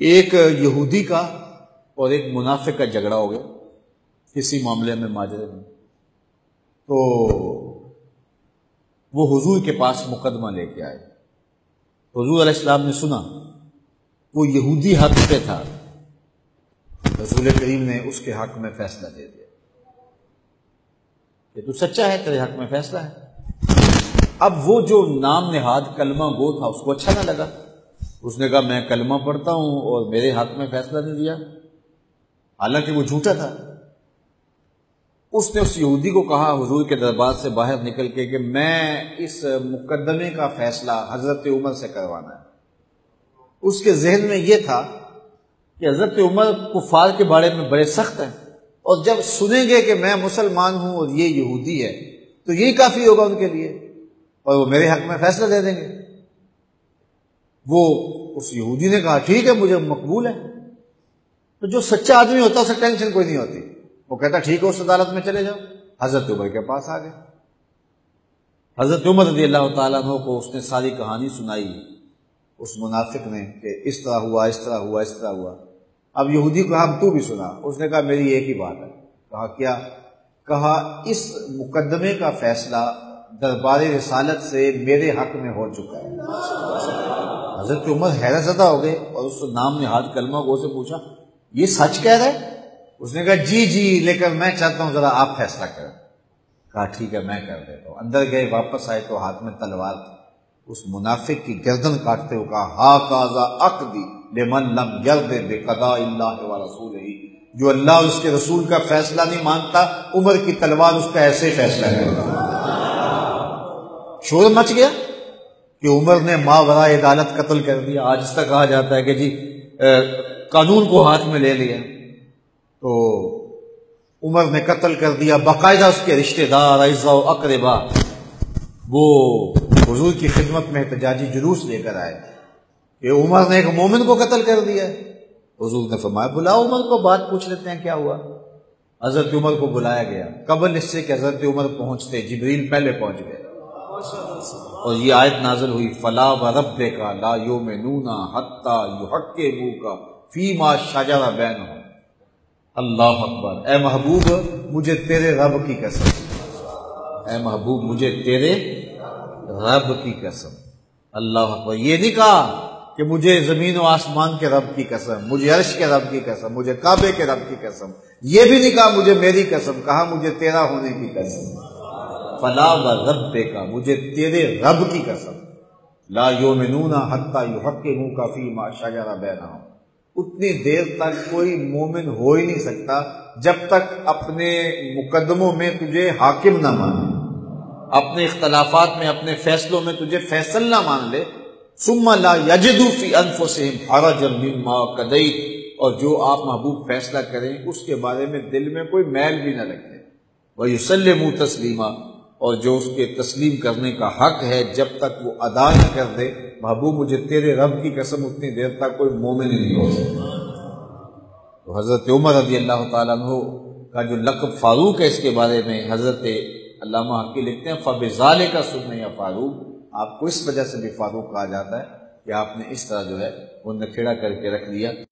ایک یہودی کا اور ایک منافق کا جھگڑا ہو گیا کسی معاملے میں، ماجرے میں، تو وہ حضور کے پاس مقدمہ لے کے آئے۔ حضور علیہ السلام نے سنا وہ یہودی حق پہ تھا، رسول کریم نے اس کے حق میں فیصلہ دے دیا کہ تو سچا ہے، تیرے حق میں فیصلہ ہے۔ اب وہ جو نام نہاد کلمہ گو تھا اس کو اچھا نہ لگا، اس نے کہا میں کلمہ پڑھتا ہوں اور میرے حق میں فیصلہ نہیں دیا، حالانکہ وہ جھوٹا تھا۔ اس نے اس یہودی کو کہا حضور کے دربار سے باہر نکل کے کہ میں اس مقدمے کا فیصلہ حضرت عمر سے کروانا ہے۔ اس کے ذہن میں یہ تھا کہ حضرت عمر کفار کے بارے میں بڑے سخت ہیں، اور جب سنیں گے کہ میں مسلمان ہوں اور یہ یہودی ہے تو یہی کافی ہوگا ان کے لیے، اور وہ میرے حق میں فیصلہ دے دیں گے۔ وہ اس یہودی نے کہا ٹھیک ہے، مجھے مقبول ہے۔ تو جو سچا آدمی ہوتا اسے ٹینشن کوئی نہیں ہوتی، وہ کہتا ٹھیک ہے، اس عدالت میں چلے جاؤ۔ حضرت عمر کے پاس آ گئے۔ حضرت عمر رضی اللہ تعالیٰ عنہ کو اس نے ساری کہانی سنائی اس منافق نے کہ اس طرح ہوا، اس طرح ہوا، اس طرح ہوا۔ اب یہودی کو ہم تو بھی سنا، اس نے کہا میری ایک ہی بات ہے۔ کہا کیا؟ کہا اس مقدمے کا فیصلہ دربار رسالت سے میرے حق میں ہو چکا ہے۔ حضرت عمر حیرت زدہ ہو گئے اور اس نام نہاد کلمہ گو سے پوچھا یہ سچ کہہ رہا ہے؟ اس نے کہا جی لیکن میں چاہتا ہوں ذرا آپ فیصلہ کریں۔ کہا ٹھیک ہے میں کر دیتا ہوں۔ اندر گئے، واپس آئے تو ہاتھ میں تلوار تھی۔ اس منافق کی گردن کاٹتے ہوئے کہا ہاکذا عقدی لمن لم یرض بقضاء اللہ ورسولہ، جو اللہ اور اس کے رسول کا فیصلہ نہیں مانتا، عمر کی تلوار اس کا ایسے فیصلہ کرتا۔ شور مچ گیا کہ عمر نے ماوراء عدالت قتل کر دیا۔ آج اس تک کہا جاتا ہے کہ جی قانون کو ہاتھ میں لے لیا۔ تو عمر نے قتل کر دیا، باقاعدہ اس کے رشتہ دار، اعزاء و اقربا وہ حضور کی خدمت میں احتجاجی جلوس لے کر آئے کہ عمر نے ایک مومن کو قتل کر دیا۔ حضور نے فرمایا بلاؤ عمر کو، بات پوچھ لیتے ہیں کیا ہوا۔ حضرت عمر کو بلایا گیا۔ قبل اس سے کہ حضرت عمر پہنچتے جبریل پہلے پہنچ گئے اور یہ آیت نازل ہوئی فلا وربک لا یؤمنون حتی یحکموک فیما شجر بینہم۔ اللہ اکبر۔ اے محبوب مجھے تیرے رب کی قسم، اے محبوب مجھے تیرے رب کی قسم۔ اللہ اکبر۔ یہ نہیں کہا کہ مجھے زمین و آسمان کے رب کی قسم، مجھے عرش کے رب کی قسم، مجھے کعبے کے رب کی قسم، یہ بھی نہیں کہا مجھے میری قسم، کہا مجھے تیرا ہونے کی قسم۔ فلا وربک، مجھے تیرے رب کی قسم، لا یؤمنون حتی یحکموک فیما شجر بینہم، اتنی دیر تک کوئی مومن ہو ہی نہیں سکتا جب تک اپنے مقدموں میں تجھے حاکم نہ مانے، اپنے اختلافات میں، اپنے فیصلوں میں تجھے فیصل نہ مان لے۔ ثم لا یجدوا فی انفسہم حرجا مما قضیت، اور جو آپ محبوب فیصلہ کریں اس کے بارے میں دل میں کوئی میل بھی نہ رکھے۔ ویسلموا تسلیما، اور جو اس کے تسلیم کرنے کا حق ہے جب تک وہ ادا نہ کر دے، محبوب مجھے تیرے رب کی قسم اتنی دیر تک کوئی مومن ہی نہیں ہو سکتا۔ تو حضرت عمر رضی اللہ تعالیٰ عنہ کا جو لقب فاروق ہے، اس کے بارے میں حضرت علامہ حقی لکھتے ہیں فبذالک سمي فاروق، آپ کو اس وجہ سے بھی فاروق کہا جاتا ہے کہ آپ نے اس طرح جو ہے وہ نکھیڑا کر کے رکھ دیا۔